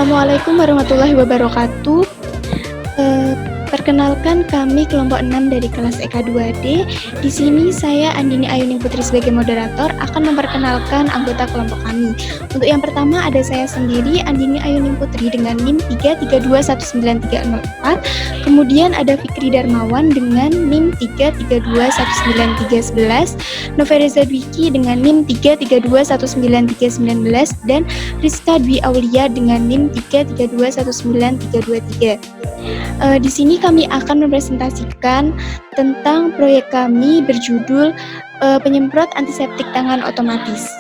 Assalamualaikum warahmatullahi wabarakatuh. Eh, Perkenalkan kami kelompok 6 dari kelas EK2D. Di sini saya Andini Ayuning Putri sebagai moderator akan memperkenalkan anggota kelompok kami. Untuk yang pertama ada saya sendiri Andini Ayuning Putri dengan NIM 3321934. Kemudian ada Fikri Darmawan dengan NIM 332193311, Novereza Dwiki dengan NIM 332193319 dan Rizka Dwi Aulia dengan NIM 332193323. Di sini kami akan mempresentasikan tentang proyek kami berjudul penyemprot antiseptik tangan otomatis.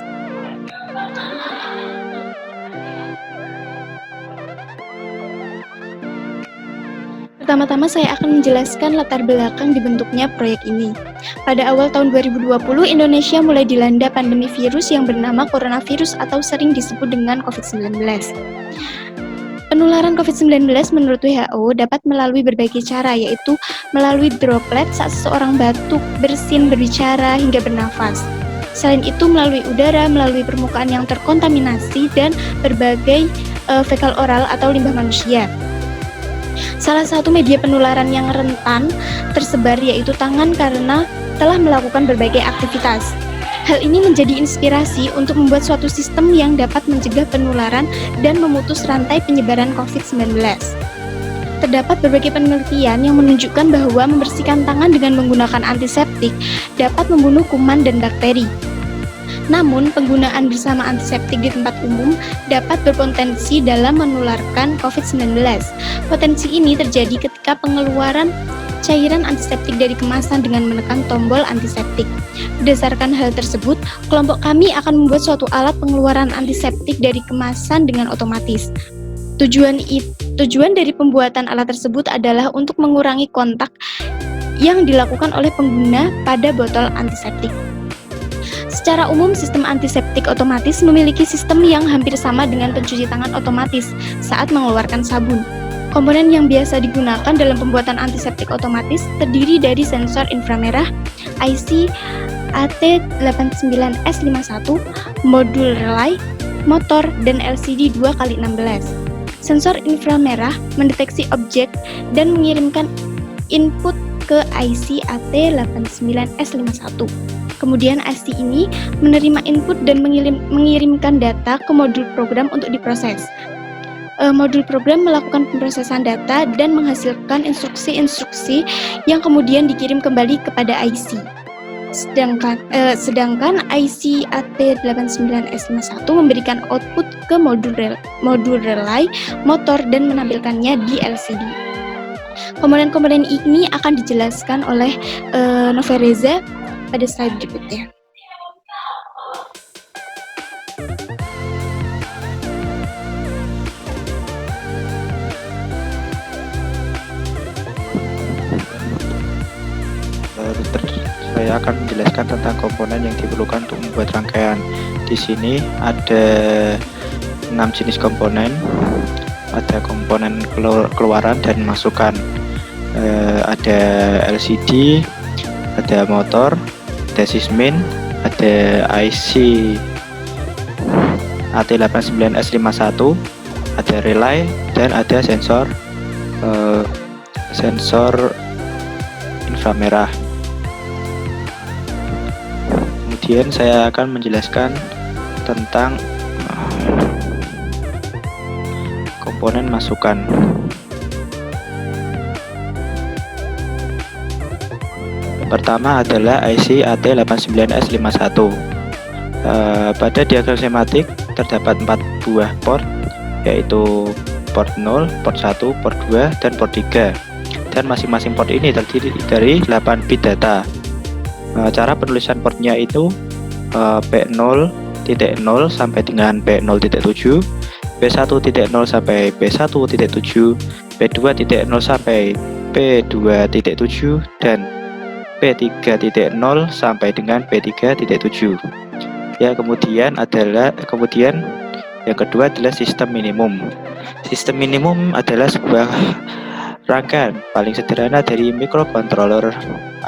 Pertama-tama saya akan menjelaskan latar belakang dibentuknya proyek ini. Pada awal tahun 2020, Indonesia mulai dilanda pandemi virus yang bernama coronavirus atau sering disebut dengan COVID-19. Penularan COVID-19 menurut WHO dapat melalui berbagai cara, yaitu melalui droplet saat seseorang batuk, bersin, berbicara, hingga bernafas. Selain itu melalui udara, melalui permukaan yang terkontaminasi, dan berbagai fekal oral atau limbah manusia. Salah satu media penularan yang rentan tersebar yaitu tangan karena telah melakukan berbagai aktivitas. Hal ini menjadi inspirasi untuk membuat suatu sistem yang dapat mencegah penularan dan memutus rantai penyebaran COVID-19. Terdapat berbagai penelitian yang menunjukkan bahwa membersihkan tangan dengan menggunakan antiseptik dapat membunuh kuman dan bakteri. Namun, penggunaan bersama antiseptik di tempat umum dapat berpotensi dalam menularkan COVID-19. Potensi ini terjadi ketika pengeluaran cairan antiseptik dari kemasan dengan menekan tombol antiseptik. Berdasarkan hal tersebut, kelompok kami akan membuat suatu alat pengeluaran antiseptik dari kemasan dengan otomatis. Tujuan dari pembuatan alat tersebut adalah untuk mengurangi kontak yang dilakukan oleh pengguna pada botol antiseptik. Secara umum, sistem antiseptik otomatis memiliki sistem yang hampir sama dengan pencuci tangan otomatis saat mengeluarkan sabun. Komponen yang biasa digunakan dalam pembuatan antiseptik otomatis terdiri dari sensor inframerah, IC AT89S51, modul relay, motor, dan LCD 2x16. Sensor inframerah mendeteksi objek dan mengirimkan input ke IC AT89S51. Kemudian IC ini menerima input dan mengirimkan data ke modul program untuk diproses. Modul program melakukan pemrosesan data dan menghasilkan instruksi-instruksi yang kemudian dikirim kembali kepada IC. Sedangkan IC AT89S51 memberikan output ke modul relay, motor, dan menampilkannya di LCD. Komponen-komponen ini akan dijelaskan oleh Novereza pada slide berikutnya. Saya akan menjelaskan tentang komponen yang diperlukan untuk membuat rangkaian. Di sini ada 6 jenis komponen. Ada komponen keluaran dan masukan. Ada LCD, ada motor, ada sismin, ada IC AT89S51, ada relay, dan ada sensor inframerah. Kemudian saya akan menjelaskan tentang komponen masukan. Pertama adalah IC AT89S51. Pada diagram skematik terdapat 4 buah port, yaitu port 0, port 1, port 2, dan port 3. Dan masing-masing port ini terdiri dari 8 bit data. Cara penulisan portnya itu P0.0 sampai dengan P0.7, P1.0 sampai P1.7, P2.0 sampai P2.7, dan P3.0 sampai dengan P3.7. Ya, kemudian yang kedua adalah sistem minimum. Sistem minimum adalah sebuah rangkaian paling sederhana dari microcontroller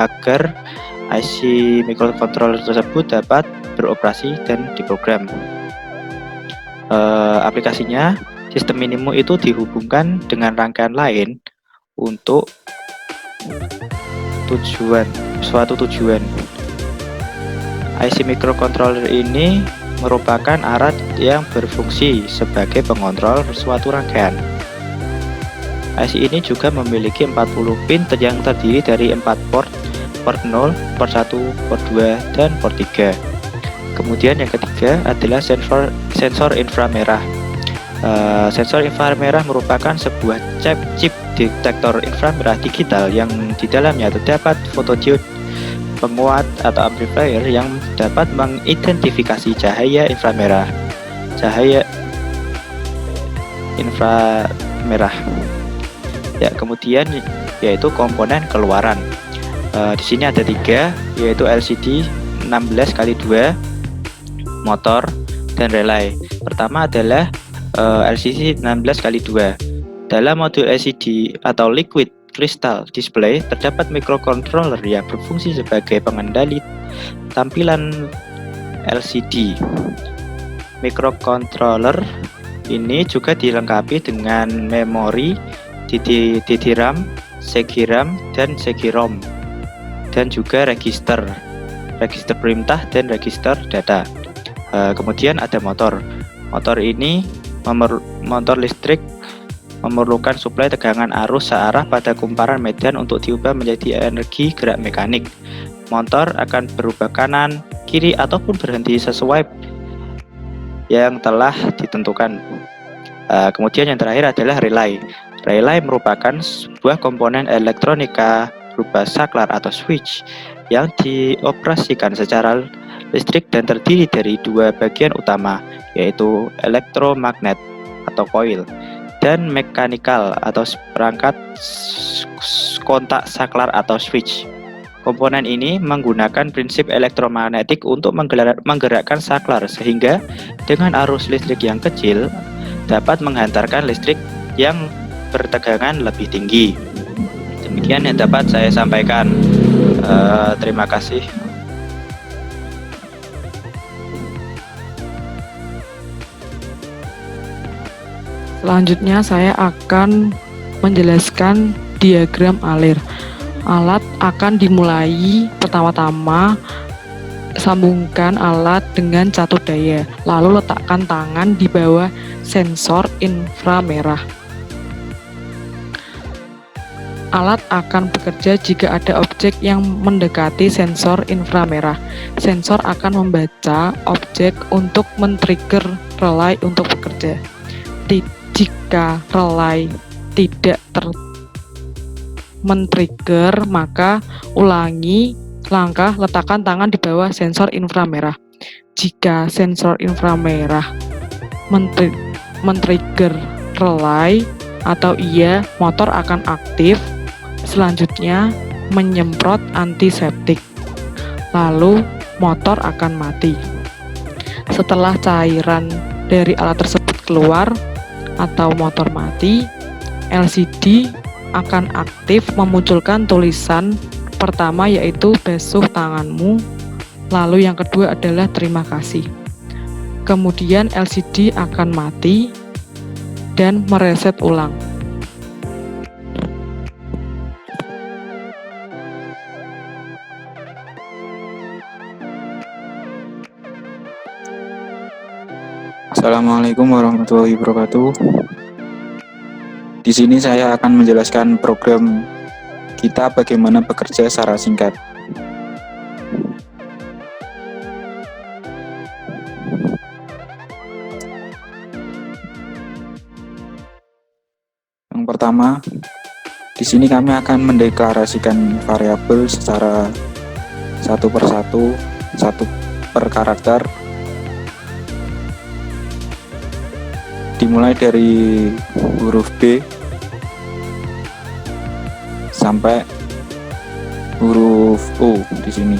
agar IC microcontroller tersebut dapat beroperasi dan diprogram. Aplikasinya Sistem minimum itu dihubungkan dengan rangkaian lain untuk suatu tujuan. IC microcontroller ini merupakan alat yang berfungsi sebagai pengontrol suatu rangkaian. IC ini juga memiliki 40 pin yang terdiri dari 4 port 0, port 1, port 2, dan port 3. Kemudian yang ketiga adalah sensor inframerah. Sensor inframerah merupakan sebuah chip detektor inframerah digital yang di dalamnya terdapat fotodiode penguat atau amplifier yang dapat mengidentifikasi cahaya inframerah. Ya, kemudian yaitu komponen keluaran. Di sini ada 3, yaitu LCD 16x2, motor, dan relay. Pertama adalah LCD 16x2. Dalam modul LCD atau liquid crystal display terdapat microcontroller yang berfungsi sebagai pengendali tampilan LCD. Microcontroller ini juga dilengkapi dengan memori DDRAM, SEGIRAM, dan SEGIROM, dan juga register perintah dan register data. Kemudian ada motor. Motor ini motor listrik memerlukan suplai tegangan arus searah pada kumparan medan untuk diubah menjadi energi gerak mekanik. Motor akan berubah kanan, kiri, ataupun berhenti sesuai yang telah ditentukan. Kemudian yang terakhir adalah relay. Relay merupakan sebuah komponen elektronika berupa saklar atau switch yang dioperasikan secara listrik dan terdiri dari 2 bagian utama, yaitu elektromagnet atau coil dan mekanikal atau perangkat kontak saklar atau switch. Komponen ini menggunakan prinsip elektromagnetik untuk menggerakkan saklar sehingga dengan arus listrik yang kecil dapat menghantarkan listrik yang bertegangan lebih tinggi. Demikian yang dapat saya sampaikan. Terima kasih. Selanjutnya saya akan menjelaskan diagram alir. Alat akan dimulai pertama-tama sambungkan alat dengan catur daya, lalu letakkan tangan di bawah sensor inframerah. Alat akan bekerja jika ada objek yang mendekati sensor inframerah. Sensor akan membaca objek untuk men-trigger relay untuk bekerja. Jika relay tidak men-trigger, maka ulangi langkah letakkan tangan di bawah sensor inframerah. Jika sensor inframerah men-trigger relay atau motor akan aktif. Selanjutnya menyemprot antiseptik, lalu motor akan mati. Setelah cairan dari alat tersebut keluar atau motor mati, LCD akan aktif memunculkan tulisan pertama yaitu basuh tanganmu, lalu yang kedua adalah terima kasih. Kemudian LCD akan mati dan mereset ulang. Assalamualaikum warahmatullahi wabarakatuh. Di sini saya akan menjelaskan program kita bagaimana bekerja secara singkat. Yang pertama, di sini kami akan mendeklarasikan variabel secara satu per karakter. Dimulai dari huruf B sampai huruf O di sini.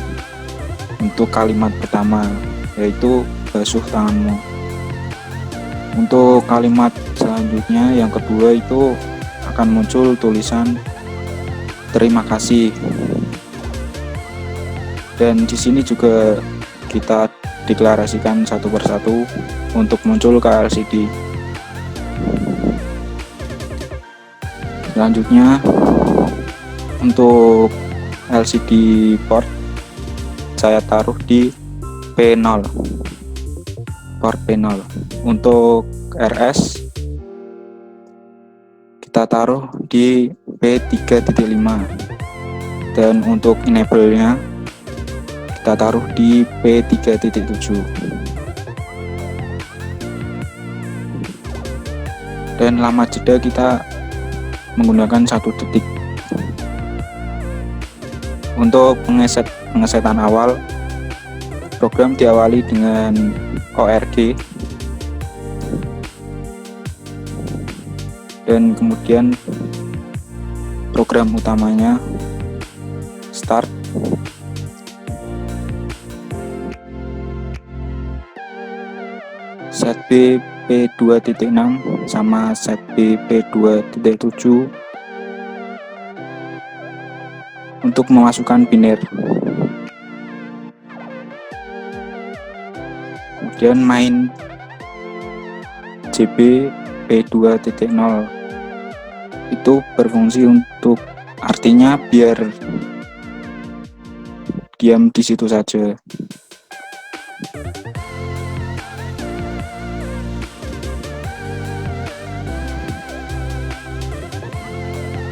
Untuk kalimat pertama yaitu basuh tanganmu. Untuk kalimat selanjutnya yang kedua itu akan muncul tulisan terima kasih. Dan di sini juga kita deklarasikan satu persatu untuk muncul ke LCD. Selanjutnya untuk LCD port saya taruh di P0, port P0. Untuk RS kita taruh di P3.5, dan untuk enable-nya kita taruh di P3.7. Dan lama jeda kita menggunakan 1 detik. Untuk pengesetan awal, program diawali dengan ORG, dan kemudian program utamanya start. Set B P2.6 sama set B P2.7 untuk memasukkan biner. Kemudian main JB P2.0 itu berfungsi untuk, artinya biar diam di situ saja.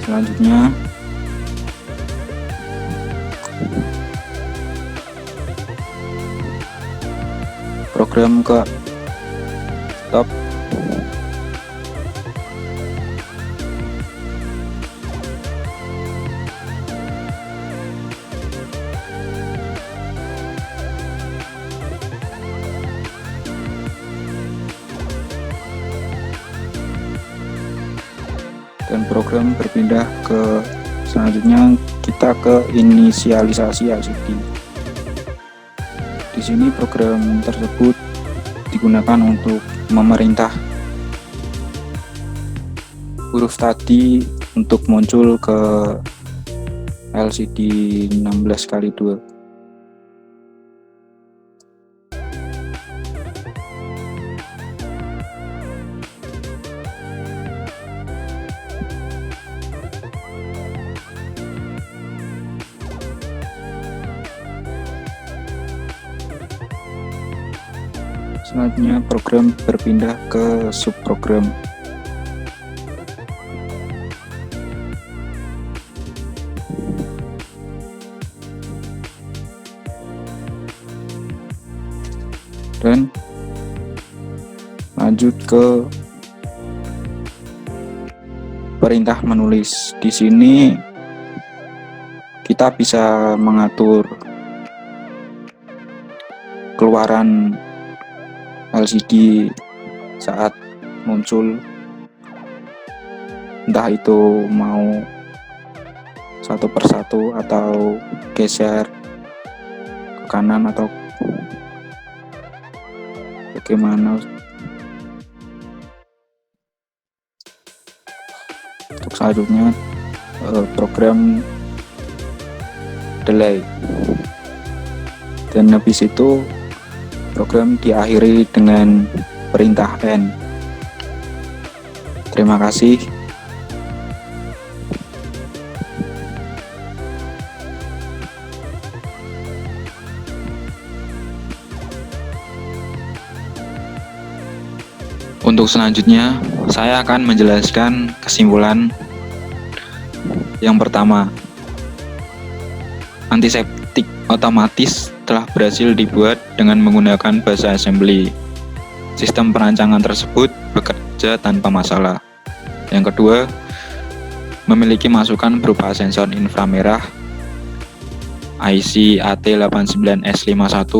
Selanjutnya program ke stop. Dan program berpindah ke selanjutnya, kita ke inisialisasi LCD. Di sini program tersebut digunakan untuk memerintah huruf tadi untuk muncul ke LCD 16x2. Selanjutnya program berpindah ke subprogram. Dan lanjut ke perintah menulis. Di sini kita bisa mengatur keluaran LCD saat muncul, entah itu mau satu persatu atau geser ke kanan atau bagaimana. Untuk selanjutnya program delay, dan habis itu program diakhiri dengan perintah N. Terima kasih. Untuk selanjutnya, saya akan menjelaskan kesimpulan. Yang pertama, antiseptik otomatis telah berhasil dibuat dengan menggunakan bahasa assembly. Sistem perancangan tersebut bekerja tanpa masalah. Yang kedua, memiliki masukan berupa sensor inframerah, IC AT89S51,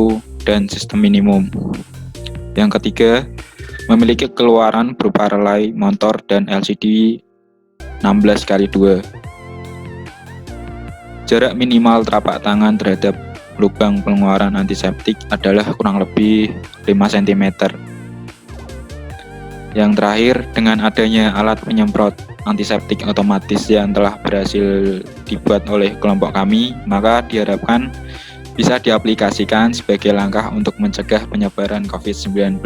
dan sistem minimum. Yang ketiga, memiliki keluaran berupa relay, motor, dan LCD 16x2. Jarak minimal telapak tangan terhadap lubang pengeluaran antiseptik adalah kurang lebih 5 cm. Yang terakhir, dengan adanya alat penyemprot antiseptik otomatis yang telah berhasil dibuat oleh kelompok kami, maka diharapkan bisa diaplikasikan sebagai langkah untuk mencegah penyebaran COVID-19.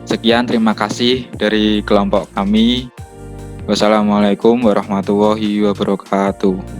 Sekian, terima kasih dari kelompok kami. Wassalamualaikum warahmatullahi wabarakatuh.